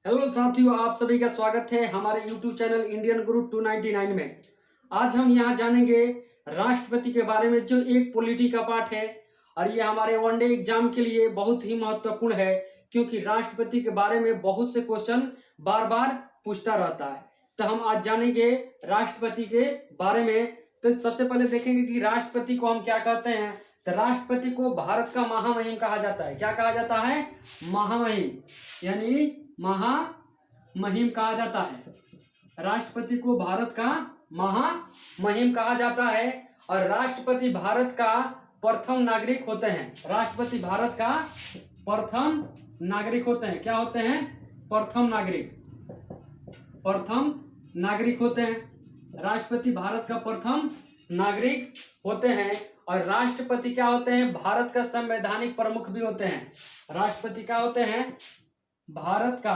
Hello साथियों, आप सभी का स्वागत है हमारे YouTube चैनल इंडियन गुरु 299 में। आज हम यहाँ जानेंगे राष्ट्रपति के बारे में, जो एक पॉलिटी का पार्ट है और ये हमारे वनडे एग्जाम के लिए बहुत ही महत्वपूर्ण है, क्योंकि राष्ट्रपति के बारे में बहुत से क्वेश्चन बार बार पूछता रहता है। तो हम आज जानेंगे राष्ट्रपति के बारे में। तो सबसे पहले देखेंगे कि राष्ट्रपति को हम क्या कहते हैं। तो राष्ट्रपति को भारत का महामहिम कहा जाता है। क्या कहा जाता है? महामहिम, यानी महामहिम कहा जाता है। राष्ट्रपति को भारत का महामहिम कहा जाता है और राष्ट्रपति भारत का प्रथम नागरिक होते हैं। राष्ट्रपति भारत का प्रथम नागरिक होते हैं। क्या होते हैं? प्रथम नागरिक। प्रथम नागरिक होते हैं। राष्ट्रपति भारत का प्रथम नागरिक होते हैं। और राष्ट्रपति क्या होते हैं? भारत का संवैधानिक प्रमुख भी होते हैं। राष्ट्रपति क्या होते हैं? भारत का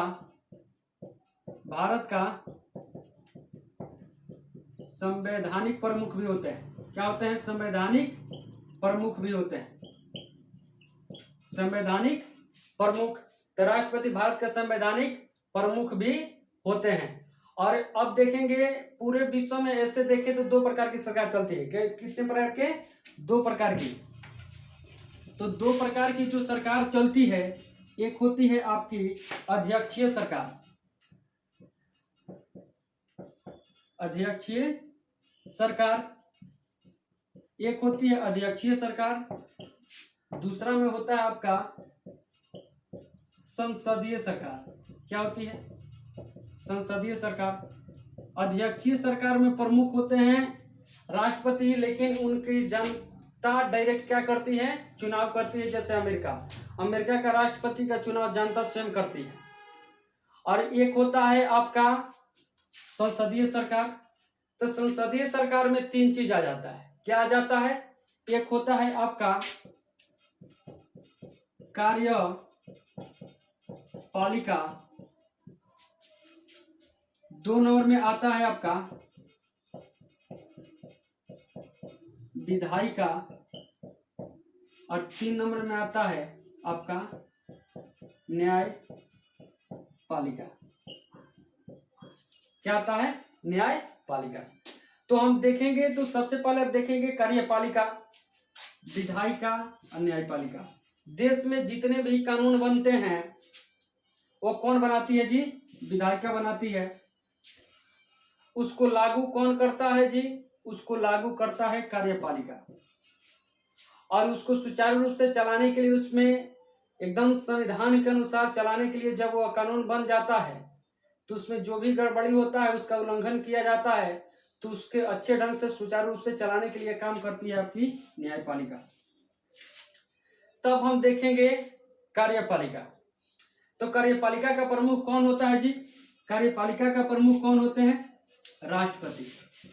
संवैधानिक प्रमुख भी होते हैं। क्या होते हैं? संवैधानिक प्रमुख भी होते हैं। संवैधानिक प्रमुख। तो राष्ट्रपति भारत का संवैधानिक प्रमुख भी होते हैं। और अब देखेंगे पूरे विश्व में ऐसे देखें तो दो प्रकार की सरकार चलती है। कितने प्रकार के? दो प्रकार की। तो दो प्रकार की जो सरकार चलती है, एक होती है आपकी अध्यक्षीय सरकार। अध्यक्षीय सरकार एक होती है अध्यक्षीय सरकार। दूसरा में होता है आपका संसदीय सरकार। क्या होती है? संसदीय सरकार। अध्यक्षीय सरकार में प्रमुख होते हैं राष्ट्रपति, लेकिन उनकी जनता डायरेक्ट क्या करती है? चुनाव करती है। जैसे अमेरिका का राष्ट्रपति का चुनाव जनता स्वयं करती है। और एक होता है आपका संसदीय सरकार। तो संसदीय सरकार में तीन चीज आ जाता है। क्या आ जाता है? एक होता है आपका कार्यपालिका, दो नंबर में आता है आपका विधायिका और तीन नंबर में आता है आपका न्यायपालिका। क्या आता है? न्यायपालिका। तो हम देखेंगे तो सबसे पहले अब देखेंगे कार्यपालिका, विधायिका और न्यायपालिका। देश में जितने भी कानून बनते हैं वो कौन बनाती है जी? विधायिका बनाती है। उसको लागू कौन करता है जी? उसको लागू करता है कार्यपालिका। और उसको सुचारू रूप से चलाने के लिए, उसमें एकदम संविधान के अनुसार चलाने के लिए जब वो कानून बन जाता है तो उसमें जो भी गड़बड़ी होता है, उसका उल्लंघन किया जाता है, तो उसके अच्छे ढंग से सुचारू रूप से चलाने के लिए काम करती है आपकी न्यायपालिका। तब हम देखेंगे कार्यपालिका। तो कार्यपालिका का प्रमुख कौन होता है जी? कार्यपालिका का प्रमुख कौन होते हैं? राष्ट्रपति।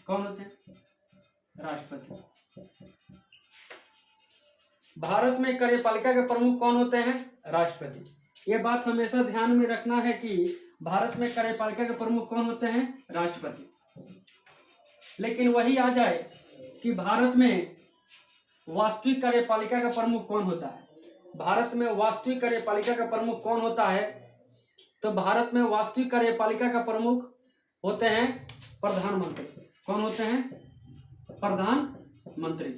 कौन होते हैं? राष्ट्रपति। भारत में कार्यपालिका के प्रमुख कौन होते हैं? राष्ट्रपति। ये बात हमेशा ध्यान में रखना है कि भारत में कार्यपालिका के प्रमुख कौन होते हैं? राष्ट्रपति। लेकिन वही आ जाए कि भारत में वास्तविक कार्यपालिका का प्रमुख कौन होता है? भारत में वास्तविक कार्यपालिका का प्रमुख कौन होता है? तो भारत में वास्तविक कार्यपालिका का प्रमुख होते हैं प्रधानमंत्री। कौन होते हैं? प्रधानमंत्री।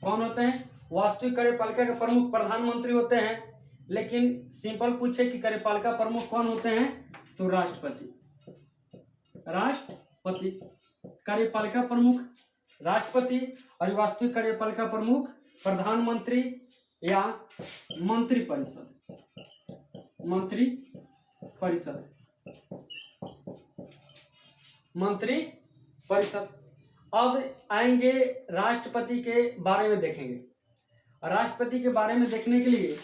कौन होते हैं? वास्तविक कार्यपालिका के प्रमुख प्रधानमंत्री होते हैं। लेकिन सिंपल पूछे कि कार्यपालिका प्रमुख कौन होते हैं, तो राष्ट्रपति। राष्ट्रपति। कार्यपालिका प्रमुख राष्ट्रपति और वास्तविक कार्यपालिका प्रमुख प्रधानमंत्री या मंत्रिपरिषद। मंत्रिपरिषद। मंत्रिपरिषद। अब आएंगे राष्ट्रपति के बारे में देखेंगे। राष्ट्रपति के बारे में देखने के लिए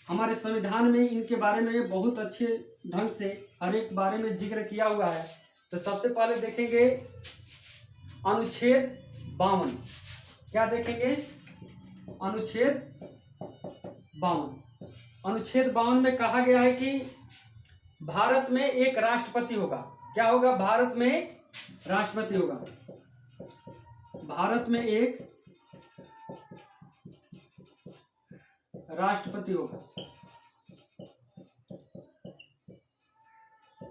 हमारे संविधान में इनके बारे में बहुत अच्छे ढंग से हर एक बारे में जिक्र किया हुआ है। तो सबसे पहले देखेंगे अनुच्छेद 52। क्या देखेंगे? अनुच्छेद 52। अनुच्छेद 52 में कहा गया है कि भारत में एक राष्ट्रपति होगा। क्या होगा? भारत में एक राष्ट्रपति होगा। भारत में एक राष्ट्रपति होगा।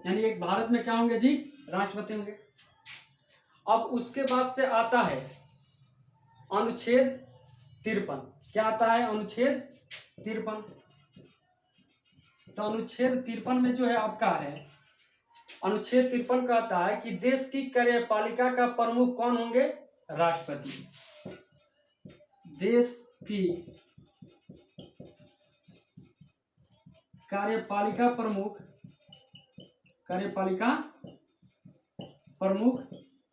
यानी एक भारत में क्या होंगे जी, राष्ट्रपति होंगे। अब उसके बाद से आता है अनुच्छेद 53। क्या आता है, अनुच्छेद 53। तो अनुच्छेद 53 में जो है आपका है, अनुच्छेद 53 कहता है कि देश की कार्यपालिका का प्रमुख कौन होंगे, राष्ट्रपति। देश की कार्यपालिका प्रमुख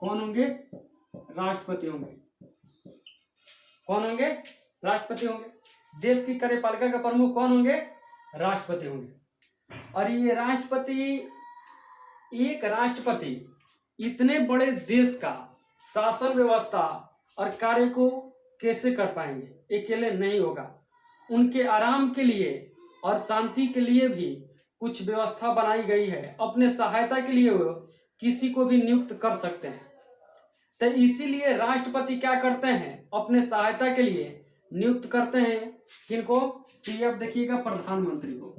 कौन होंगे, राष्ट्रपति होंगे। कौन होंगे, राष्ट्रपति होंगे। देश की कार्यपालिका का प्रमुख कौन होंगे, राष्ट्रपति होंगे। और ये राष्ट्रपति, एक राष्ट्रपति इतने बड़े देश का शासन व्यवस्था और कार्य को कैसे कर पाएंगे, अकेले नहीं होगा। उनके आराम के लिए और शांति के लिए भी कुछ व्यवस्था बनाई गई है। अपने सहायता के लिए वो किसी को भी नियुक्त कर सकते हैं। तो इसीलिए राष्ट्रपति क्या करते हैं, अपने सहायता के लिए नियुक्त करते हैं किनको, कि अब देखिएगा प्रधानमंत्री को,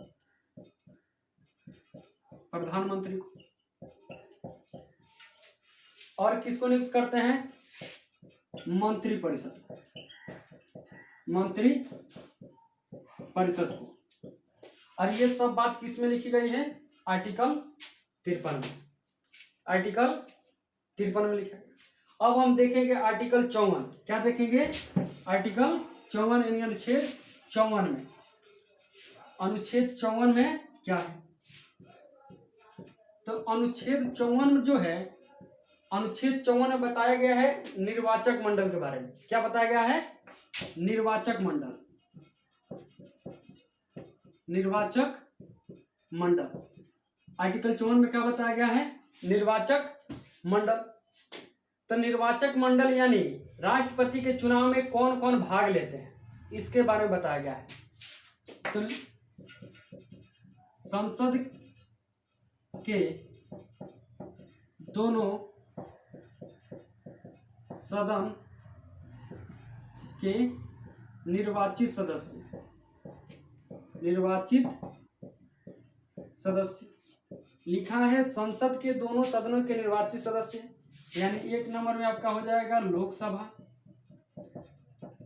प्रधानमंत्री को। और किसको नियुक्त करते हैं, मंत्रिपरिषद को, मंत्रिपरिषद को। और ये सब बात किस में लिखी गई है, आर्टिकल 53 में, आर्टिकल 53 में लिखा गया। अब हम देखेंगे आर्टिकल 54। क्या देखेंगे, आर्टिकल 54 यानी अनुच्छेद 54 में, अनुच्छेद 54 में क्या है। तो अनुच्छेद 54 जो है, अनुच्छेद 54 में बताया गया है निर्वाचक मंडल के बारे में। क्या बताया गया है, निर्वाचक मंडल, निर्वाचक मंडल। आर्टिकल 54 में क्या बताया गया है, निर्वाचक मंडल। तो निर्वाचक मंडल यानी राष्ट्रपति के चुनाव में कौन कौन भाग लेते हैं, इसके बारे में बताया गया है। तो संसद के दोनों सदन के निर्वाचित सदस्य लिखा है, संसद के दोनों सदनों के निर्वाचित सदस्य, यानी एक नंबर में आपका हो जाएगा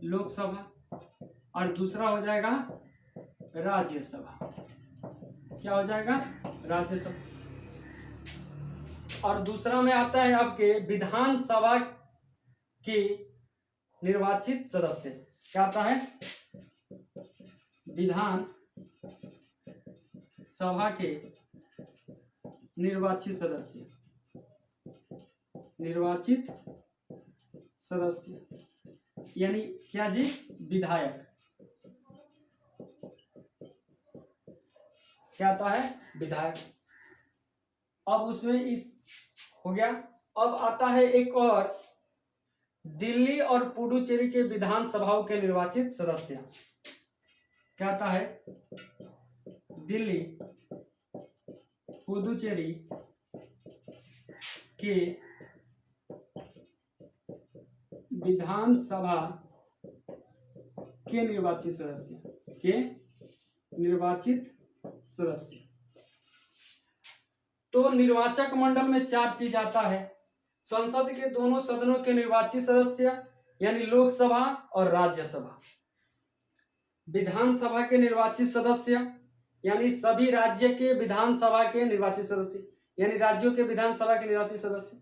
लोकसभा और दूसरा हो जाएगा राज्यसभा। क्या हो जाएगा, राज्यसभा। और दूसरा में आता है आपके विधानसभा के निर्वाचित सदस्य। क्या आता है, विधान सभा के निर्वाचित सदस्य यानी क्या जी, विधायक। क्या आता है, विधायक। अब उसमें इस हो गया। अब आता है एक और, दिल्ली और पुडुचेरी के विधानसभाओं के निर्वाचित सदस्य। क्या आता है, दिल्ली पुडुचेरी के विधानसभा के निर्वाचित सदस्य। तो निर्वाचक मंडल में 4 चीज आता है, संसद के दोनों सदनों के निर्वाचित सदस्य यानी लोकसभा और राज्यसभा, विधानसभा के निर्वाचित सदस्य यानी सभी राज्य के विधानसभा के निर्वाचित सदस्य, यानी राज्यों के विधानसभा के निर्वाचित सदस्य,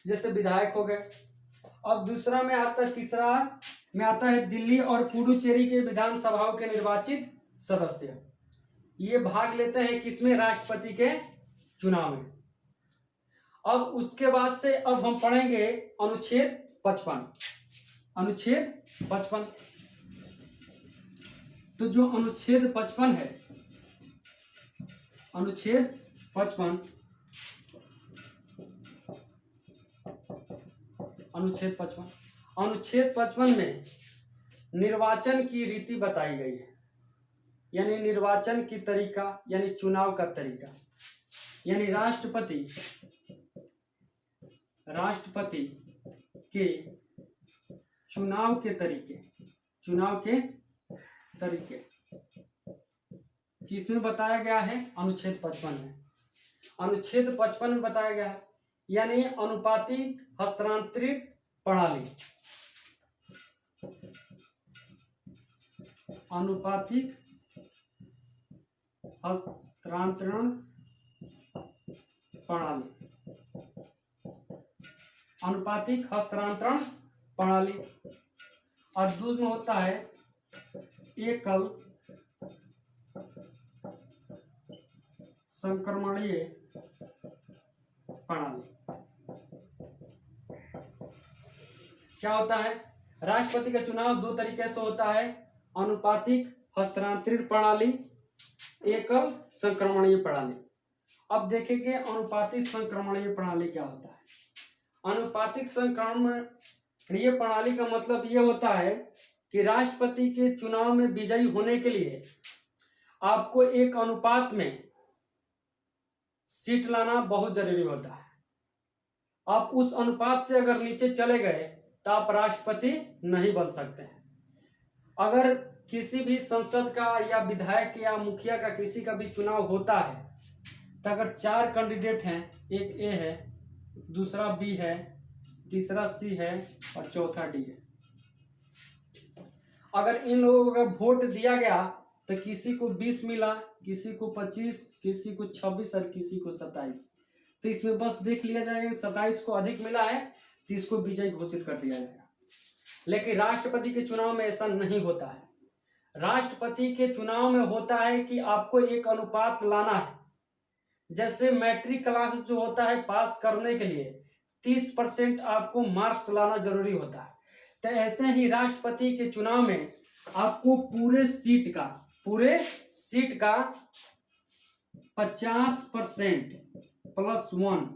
जैसे विधायक हो गए। अब दूसरा में आता है, तीसरा में आता है दिल्ली और पुडुचेरी के विधानसभाओं के निर्वाचित सदस्य। ये भाग लेते हैं किसमें, राष्ट्रपति के चुनाव में। अब उसके बाद से अब हम पढ़ेंगे अनुच्छेद 55। तो जो अनुच्छेद 55 है, अनुच्छेद 55 में निर्वाचन की रीति बताई गई है, यानी निर्वाचन की तरीका, यानी चुनाव का तरीका, यानी राष्ट्रपति के चुनाव के तरीके किसमें बताया गया है, अनुच्छेद 55 में। अनुच्छेद 55 में बताया गया है, यानी अनुपातिक हस्तांतरित प्रणाली। अनुपातिक हस्तांतरण प्रणाली, अनुपातिक हस्तांतरण प्रणाली। और दूसरा में होता है एकल संक्रमणीय प्रणाली। क्या होता है? राष्ट्रपति का चुनाव दो तरीके से होता है, अनुपातिक हस्तांतरित प्रणाली, एकल संक्रमणीय प्रणाली। अब देखेंगे अनुपातिक संक्रमणीय प्रणाली क्या होता है। अनुपातिक संक्रमणीय प्रणाली का मतलब यह होता है कि राष्ट्रपति के चुनाव में विजयी होने के लिए आपको एक अनुपात में सीट लाना बहुत जरूरी होता है। आप उस अनुपात से अगर नीचे चले गए तो आप राष्ट्रपति नहीं बन सकते हैं। अगर किसी भी संसद का या विधायक या मुखिया का किसी का भी चुनाव होता है तो अगर 4 कैंडिडेट हैं, एक ए है, दूसरा बी है, तीसरा सी है और चौथा डी है, अगर इन लोगों का वोट दिया गया तो किसी को 20 मिला, किसी को 25, किसी को 26 और किसी को 27, तो इसमें बस देख लिया जाएगा 27 को अधिक मिला है तो इसको विजयी घोषित कर दिया जाएगा। लेकिन राष्ट्रपति के चुनाव में ऐसा नहीं होता है। राष्ट्रपति के चुनाव में होता है कि आपको एक अनुपात लाना है। जैसे मैट्रिक क्लास जो होता है पास करने के लिए 30% आपको मार्क्स लाना जरूरी होता है, तो ऐसे ही राष्ट्रपति के चुनाव में आपको पूरे सीट का 50% प्लस 1,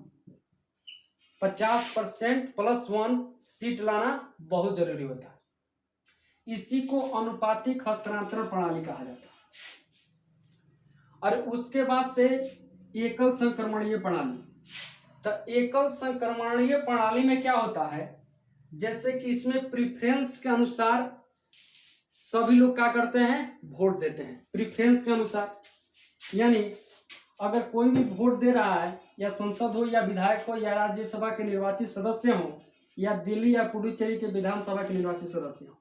50% प्लस 1 सीट लाना बहुत जरूरी होता है। इसी को अनुपातिक हस्तांतरण प्रणाली कहा जाता है। और उसके बाद से एकल संक्रमणीय प्रणाली। तो एकल संक्रमणीय प्रणाली में क्या होता है, जैसे कि इसमें प्रीफरेंस के अनुसार सभी लोग क्या करते हैं, वोट देते हैं प्रीफरेंस के अनुसार। यानी अगर कोई भी वोट दे रहा है, या संसद हो या विधायक हो या राज्यसभा के निर्वाचित सदस्य हो या दिल्ली या पुडुचेरी के विधानसभा के निर्वाचित सदस्य हो,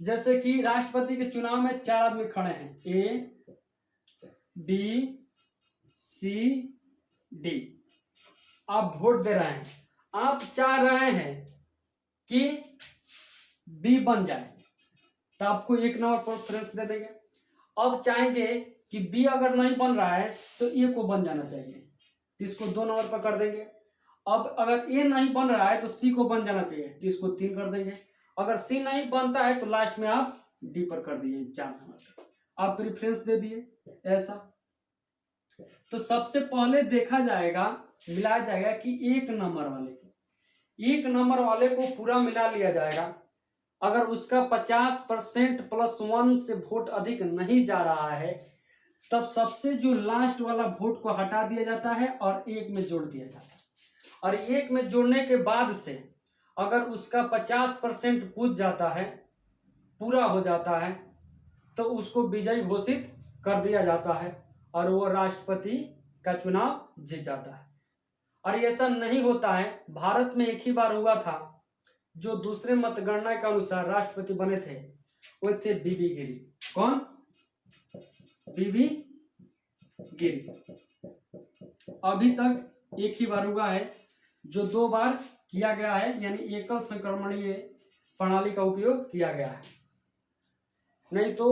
जैसे कि राष्ट्रपति के चुनाव में 4 आदमी खड़े हैं, ए बी सी डी, आप वोट दे रहे हैं, आप चाह रहे हैं कि बी बन जाए तो आपको 1 नंबर पर प्रेफरेंस दे देंगे। अब चाहेंगे कि बी अगर नहीं बन रहा है तो ए को बन जाना चाहिए, तो इसको 2 नंबर पर कर देंगे। अब अगर ए नहीं बन रहा है तो सी को बन जाना चाहिए, तो इसको 3 कर देंगे। अगर सी नहीं बनता है तो लास्ट में आप डी पर कर दिए 4 नंबर, आप प्रेफरेंस दे दिए। ऐसा तो सबसे पहले देखा जाएगा, मिलाया जाएगा कि 1 नंबर वाले को पूरा मिला लिया जाएगा। अगर उसका 50% प्लस 1 से वोट अधिक नहीं जा रहा है तब सबसे जो लास्ट वाला वोट को हटा दिया जाता है और 1 में जोड़ दिया जाता है। और 1 में जोड़ने के बाद से अगर उसका 50% पूछ जाता है, पूरा हो जाता है, तो उसको विजयी घोषित कर दिया जाता है और वो राष्ट्रपति का चुनाव जीत जाता है। और ऐसा नहीं होता है, भारत में एक ही बार हुआ था, जो दूसरे मतगणना के अनुसार राष्ट्रपति बने थे वो थे बीबी गिरी। कौन? बीबी गिरी। अभी तक एक ही बार हुआ है जो 2 बार किया गया है, यानी एकल संक्रमणीय प्रणाली का उपयोग किया गया है, नहीं तो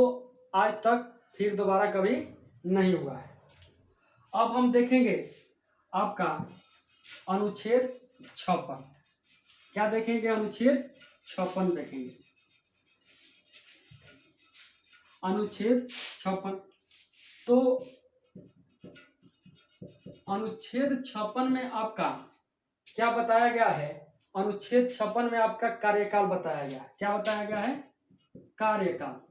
आज तक फिर दोबारा कभी नहीं हुआ है। अब हम देखेंगे आपका अनुच्छेद 56। क्या देखेंगे? अनुच्छेद 56 देखेंगे। अनुच्छेद 56, तो अनुच्छेद 56 में आपका क्या बताया गया है? अनुच्छेद 56 में आपका कार्यकाल बताया गया है। क्या बताया गया है? कार्यकाल।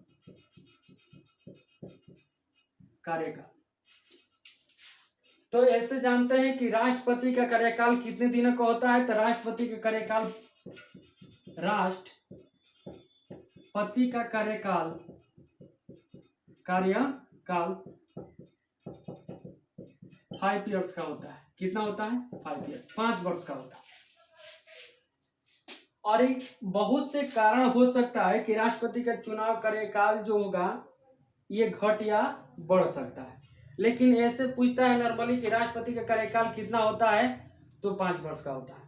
तो ऐसे जानते हैं कि राष्ट्रपति का कार्यकाल कितने दिनों का होता है। तो राष्ट्रपति का कार्यकाल 5 ईयर्स का होता है। कितना होता है? 5 ईयर, 5 वर्ष का होता है। और बहुत से कारण हो सकता है कि राष्ट्रपति का चुनाव कार्यकाल जो होगा ये घट या बढ़ सकता है, लेकिन ऐसे पूछता है नॉर्मली कि राष्ट्रपति का कार्यकाल कितना होता है, तो 5 वर्ष का होता है।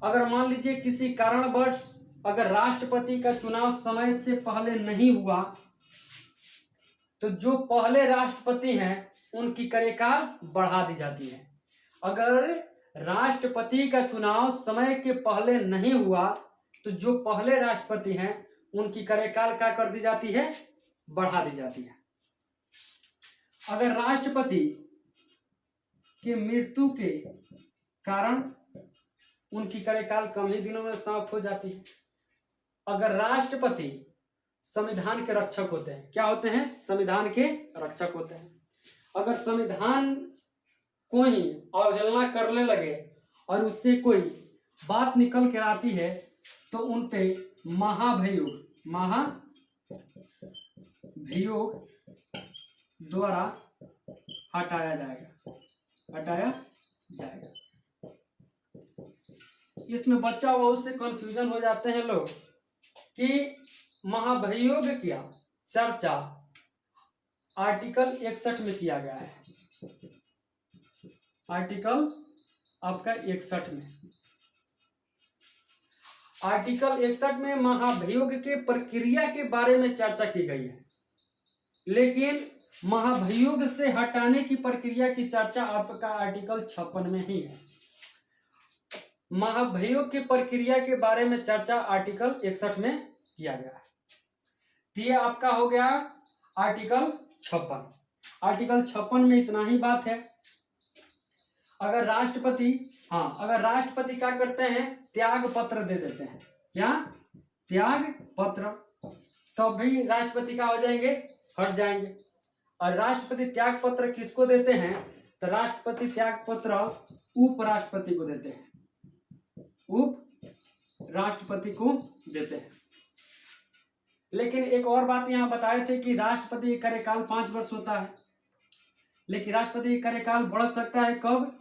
अगर मान लीजिए किसी कारणवश अगर राष्ट्रपति का चुनाव समय से पहले नहीं हुआ, तो जो पहले राष्ट्रपति हैं उनकी कार्यकाल बढ़ा दी जाती है। अगर राष्ट्रपति का चुनाव समय के पहले नहीं हुआ, तो जो पहले राष्ट्रपति हैं उनकी कार्यकाल क्या कर दी जाती है? बढ़ा दी जाती है। अगर राष्ट्रपति की मृत्यु के कारण उनकी कार्यकाल कम ही दिनों में समाप्त हो जाती है। अगर राष्ट्रपति संविधान के रक्षक होते हैं, क्या होते हैं? संविधान के रक्षक होते हैं। अगर संविधान को ही अवहेलना करने लगे और उससे कोई बात निकल कर आती है, तो उन पे महाभियोग द्वारा हटाया जाएगा। इसमें बच्चा बहुत से कंफ्यूजन हो जाते हैं लोग कि महाभियोग क्या चर्चा आर्टिकल 61 में किया गया है। आर्टिकल आपका 61 में, आर्टिकल 61 में महाभियोग के प्रक्रिया के बारे में चर्चा की गई है, लेकिन महाभियोग से हटाने की प्रक्रिया की चर्चा आपका आर्टिकल 56 में ही है। महाभियोग की प्रक्रिया के बारे में चर्चा आर्टिकल 61 में किया गया है। तो ये आपका हो गया आर्टिकल 56। आर्टिकल 56 में इतना ही बात है। अगर राष्ट्रपति क्या करते हैं? त्याग पत्र दे देते हैं। क्या? त्याग पत्र, तो भी राष्ट्रपति क्या हो जाएंगे? हट जाएंगे। और राष्ट्रपति त्याग पत्र किसको देते हैं? तो राष्ट्रपति त्याग पत्र उपराष्ट्रपति को देते हैं। उपराष्ट्रपति को देते हैं। लेकिन एक और बात यहाँ बताए थे कि राष्ट्रपति का कार्यकाल 5 वर्ष होता है, लेकिन राष्ट्रपति का कार्यकाल बढ़ सकता है कब?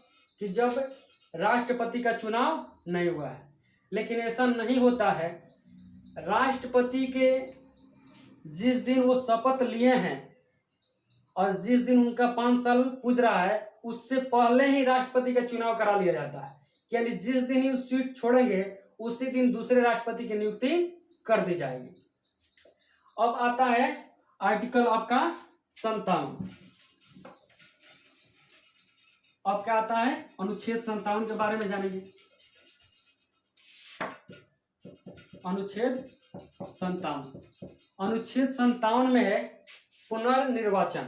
कि जब राष्ट्रपति का चुनाव नहीं हुआ है। लेकिन ऐसा नहीं होता है। राष्ट्रपति के जिस दिन वो शपथ लिए हैं और जिस दिन उनका 5 साल पूज रहा है, उससे पहले ही राष्ट्रपति का चुनाव करा लिया जाता है। यानी जिस दिन ही उस सीट छोड़ेंगे उसी दिन दूसरे राष्ट्रपति की नियुक्ति कर दी जाएगी। अब आता है आर्टिकल आपका 57। अब क्या आता है? अनुच्छेद 57 के बारे में जानेंगे। अनुच्छेद 57 में है पुनर्निर्वाचन।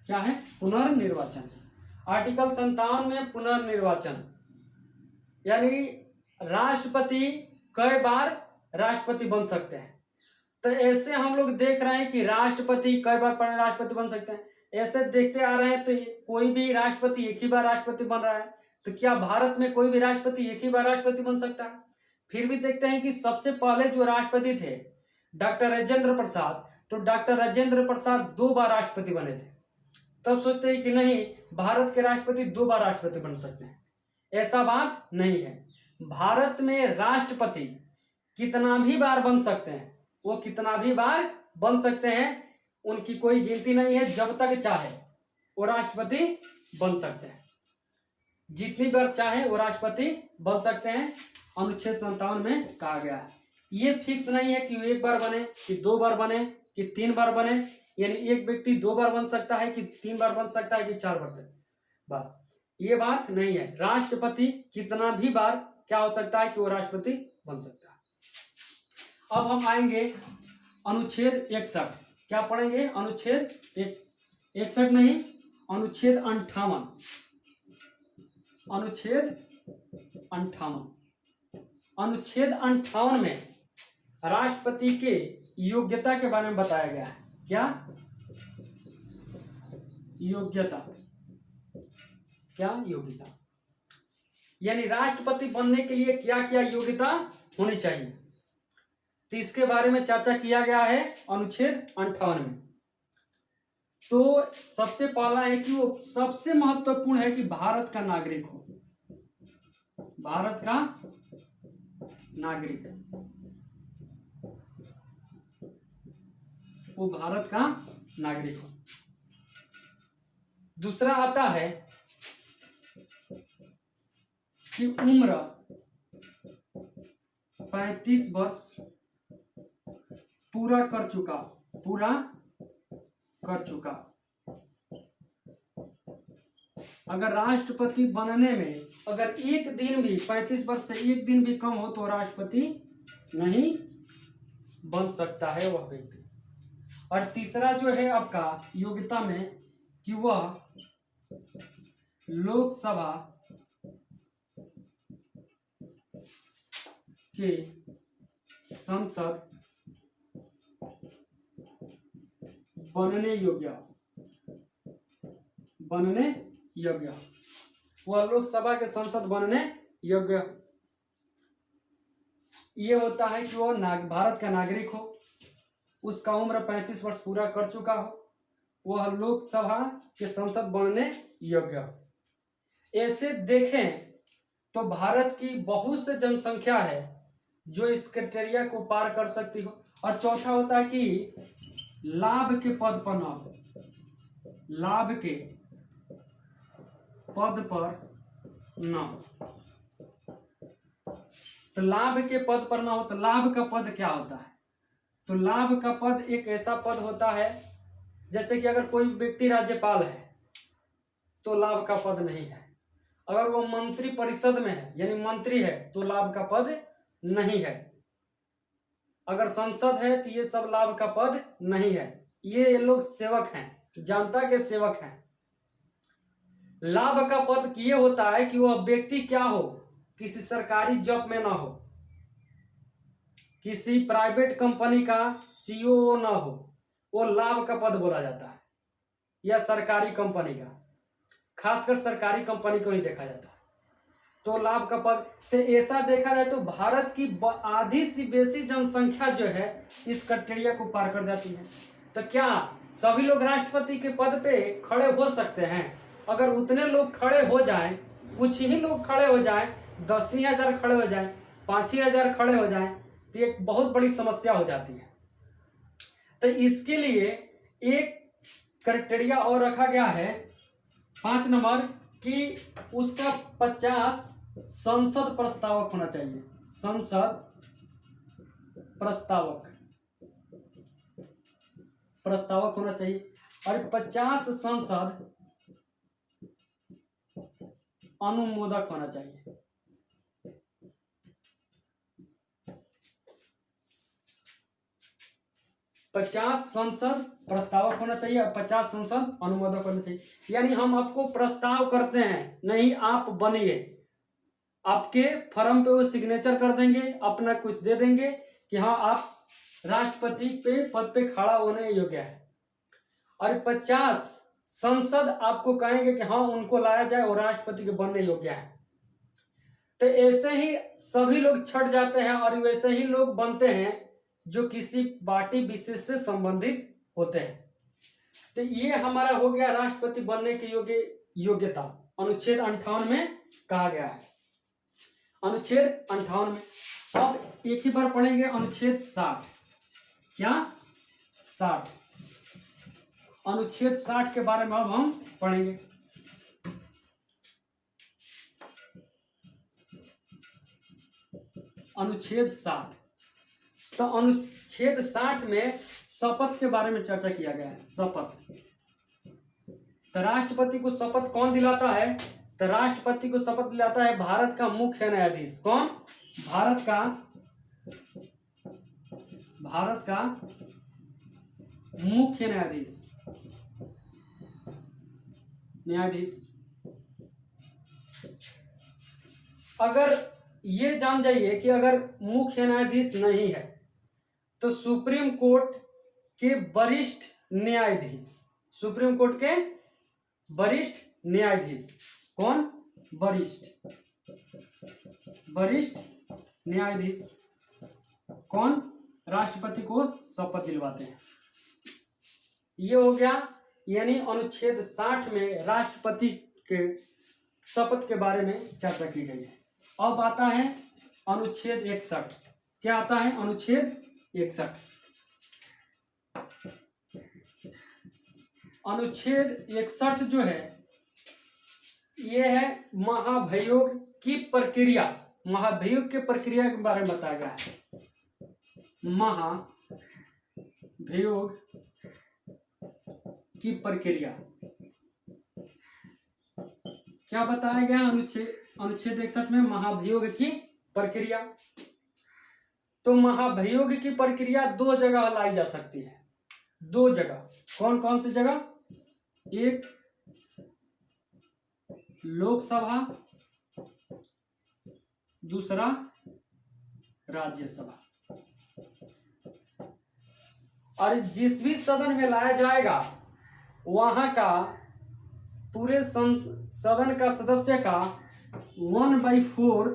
क्या है? पुनर्निर्वाचन। आर्टिकल 57 में पुनर्निर्वाचन यानी राष्ट्रपति कई बार राष्ट्रपति बन सकते हैं। तो ऐसे हम लोग देख रहे हैं कि राष्ट्रपति कई बार राष्ट्रपति बन सकते हैं। ऐसे देखते आ रहे हैं तो कोई भी राष्ट्रपति एक ही बार राष्ट्रपति बन रहा है। तो क्या भारत में कोई भी राष्ट्रपति एक ही बार राष्ट्रपति बन सकता है? फिर भी देखते हैं कि सबसे पहले जो राष्ट्रपति थे डॉक्टर राजेंद्र प्रसाद, तो डॉक्टर राजेंद्र प्रसाद 2 बार राष्ट्रपति बने थे। तब सोचते हैं कि नहीं, भारत के राष्ट्रपति 2 बार राष्ट्रपति बन सकते हैं। ऐसा बात नहीं है। भारत में राष्ट्रपति कितना भी बार बन सकते हैं, वो कितना भी बार बन सकते हैं, उनकी कोई गिनती नहीं है। जब तक चाहे वो राष्ट्रपति बन सकते हैं, जितनी बार चाहे वो राष्ट्रपति बन सकते हैं। अनुच्छेद 57 में कहा गया है। ये फिक्स नहीं है कि 1 बार बने, कि 2 बार बने, कि 3 बार बने। यानी एक व्यक्ति 2 बार बन सकता है, कि 3 बार बन सकता है, कि 4 बार। ये बात नहीं है। राष्ट्रपति कितना भी बार क्या हो सकता है कि वो राष्ट्रपति बन सकता है। अब हम आएंगे अनुच्छेद 61। क्या पढ़ेंगे? अनुच्छेद 61 नहीं, अनुच्छेद 58। अनुच्छेद 58 में राष्ट्रपति के योग्यता के बारे में बताया गया है। क्या? योग्यता। क्या? योग्यता यानी राष्ट्रपति बनने के लिए क्या क्या योग्यता होनी चाहिए। तो इसके बारे में चर्चा किया गया है अनुच्छेद 58 में। तो सबसे पहला है कि वो सबसे महत्वपूर्ण है कि भारत का नागरिक हो, भारत का नागरिक, वो भारत का नागरिक हो। दूसरा आता है कि उम्र 35 वर्ष पूरा कर चुका, अगर राष्ट्रपति बनने में अगर एक दिन भी 35 वर्ष से एक दिन भी कम हो तो राष्ट्रपति नहीं बन सकता है वह व्यक्ति। और तीसरा जो है आपका योग्यता में कि वह लोकसभा के संसद बनने योग्य, वह लोकसभा के संसद बनने योग्य। ये होता है कि वो भारत का नागरिक हो, उसका उम्र 35 वर्ष पूरा कर चुका हो, वह लोकसभा के संसद बनने योग्य हो। ऐसे देखें तो भारत की बहुत से जनसंख्या है जो इस क्राइटेरिया को पार कर सकती हो। और चौथा होता है कि लाभ के पद पर न हो, लाभ के पद पर न हो। तो लाभ के पद पर न हो तो लाभ का पद क्या होता है? तो लाभ का पद एक ऐसा पद होता है जैसे कि अगर कोई व्यक्ति राज्यपाल है तो लाभ का पद नहीं है, अगर वो मंत्री परिषद में है यानी मंत्री है तो लाभ का पद नहीं है, अगर संसद है तो ये सब लाभ का पद नहीं है। ये लोग सेवक हैं, जनता के सेवक हैं। लाभ का पद ये होता है कि वह व्यक्ति क्या हो, किसी सरकारी जॉब में ना हो, किसी प्राइवेट कंपनी का सीईओ ना हो, वो लाभ का पद बोला जाता है। या सरकारी कंपनी का, खासकर सरकारी कंपनी को ही देखा जाता है तो लाभ का पद। तो ऐसा देखा जाए तो भारत की आधी से बेसी जनसंख्या जो है इस क्राइटेरिया को पार कर जाती है। तो क्या सभी लोग राष्ट्रपति के पद पे खड़े हो सकते हैं? अगर उतने लोग खड़े हो जाएं, कुछ ही लोग खड़े हो जाएं, 10,000 खड़े हो जाएं, 5,000 खड़े हो जाएं, तो एक बहुत बड़ी समस्या हो जाती है। तो इसके लिए एक क्राइटेरिया और रखा गया है 5 नंबर कि उसका 50 संसद प्रस्तावक होना चाहिए, संसद प्रस्तावक होना चाहिए और 50 संसद अनुमोदक होना चाहिए। पचास संसद प्रस्तावक होना चाहिए और 50 संसद अनुमोदक होना चाहिए। यानी हम आपको प्रस्ताव करते हैं, नहीं आप बनिए, आपके फॉर्म पे वो सिग्नेचर कर देंगे, अपना कुछ दे देंगे कि हाँ आप राष्ट्रपति पे पद पे खड़ा होने योग्य है। और 50 संसद आपको कहेंगे कि हाँ उनको लाया जाए और राष्ट्रपति के बनने योग्य है। तो ऐसे ही सभी लोग छट जाते हैं और वैसे ही लोग बनते हैं जो किसी पार्टी विशेष से संबंधित होते हैं। तो ये हमारा हो गया राष्ट्रपति बनने के योग्यता अनुच्छेद 58 में कहा गया है। अनुच्छेद 58 में अब एक ही बार पढ़ेंगे अनुच्छेद 60। क्या 60? अनुच्छेद 60 के बारे में अब हम पढ़ेंगे। अनुच्छेद 60। तो अनुच्छेद 60 में शपथ के बारे में चर्चा किया गया है। शपथ, तो राष्ट्रपति को शपथ कौन दिलाता है? तो राष्ट्रपति को शपथ दिलाता है भारत का मुख्य न्यायाधीश। कौन? भारत का मुख्य न्यायाधीश। अगर ये जान जाइए कि अगर मुख्य न्यायाधीश नहीं है तो सुप्रीम कोर्ट के वरिष्ठ न्यायाधीश, सुप्रीम कोर्ट के वरिष्ठ न्यायाधीश। कौन? वरिष्ठ न्यायाधीश। कौन? राष्ट्रपति को शपथ दिलवाते हैं। ये हो गया, यानी अनुच्छेद 60 में राष्ट्रपति के शपथ के बारे में चर्चा की गई है। अब आता है अनुच्छेद 61। क्या आता है? अनुच्छेद 61। अनुच्छेद 61 जो है ये है महाभियोग की प्रक्रिया। महाभियोग की प्रक्रिया के बारे में बताया गया है। महाभियोग की प्रक्रिया क्या बताया गया? अनुच्छेद 61 में महाभियोग की प्रक्रिया। तो महाभियोग की प्रक्रिया 2 जगह लाई जा सकती है। 2 जगह। कौन कौन सी जगह? एक लोकसभा, दूसरा राज्यसभा। और जिस भी सदन में लाया जाएगा वहां का पूरे सदन का सदस्य का 1/4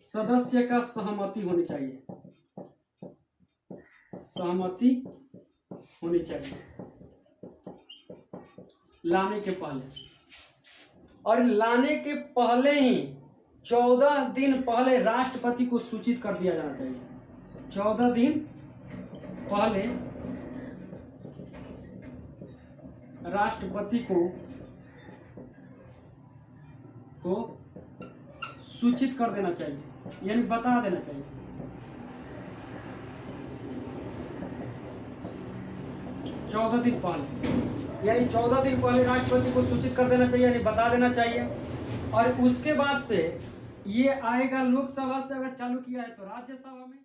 सदस्य का सहमति होनी चाहिए। सहमति होनी चाहिए लाने के पहले। और लाने के पहले ही 14 दिन पहले राष्ट्रपति को सूचित कर दिया जाना चाहिए। 14 दिन पहले राष्ट्रपति को सूचित कर देना चाहिए, यानी बता देना चाहिए। चौदह दिन पहले, यानी 14 दिन पहले राष्ट्रपति को सूचित कर देना चाहिए, यानी बता देना चाहिए। और उसके बाद से ये आएगा लोकसभा से, अगर चालू किया है तो राज्यसभा में।